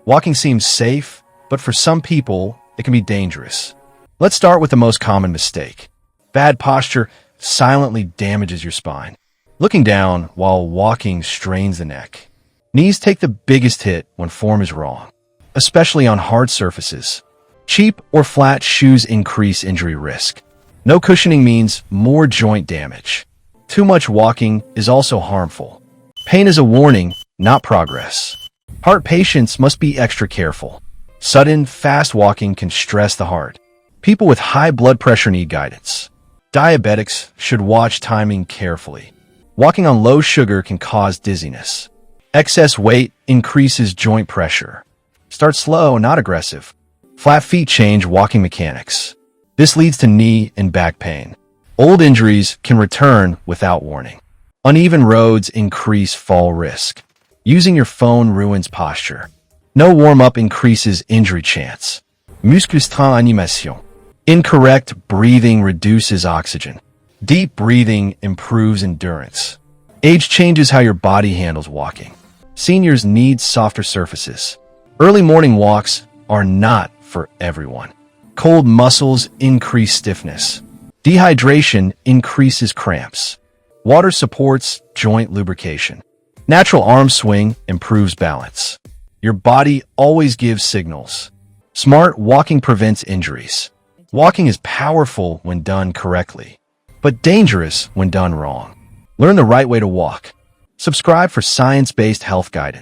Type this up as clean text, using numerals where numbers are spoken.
Walking seems safe, but for some people, it can be dangerous. Let's start with the most common mistake. Bad posture silently damages your spine. Looking down while walking strains the neck. Knees take the biggest hit when form is wrong, especially on hard surfaces. Cheap or flat shoes increase injury risk. No cushioning means more joint damage. Too much walking is also harmful. Pain is a warning, not progress. Heart patients must be extra careful. Sudden, fast walking can stress the heart. People with high blood pressure need guidance. Diabetics should watch timing carefully. Walking on low sugar can cause dizziness. Excess weight increases joint pressure. Start slow, not aggressive. Flat feet change walking mechanics. This leads to knee and back pain. Old injuries can return without warning. Uneven roads increase fall risk. Using your phone ruins posture. No warm-up increases injury chance. Musculation animation. Incorrect breathing reduces oxygen. Deep breathing improves endurance. Age changes how your body handles walking. Seniors need softer surfaces. Early morning walks are not for everyone. Cold muscles increase stiffness. Dehydration increases cramps. Water supports joint lubrication. Natural arm swing improves balance. Your body always gives signals. Smart walking prevents injuries. Walking is powerful when done correctly, but dangerous when done wrong. Learn the right way to walk. Subscribe for science-based health guidance.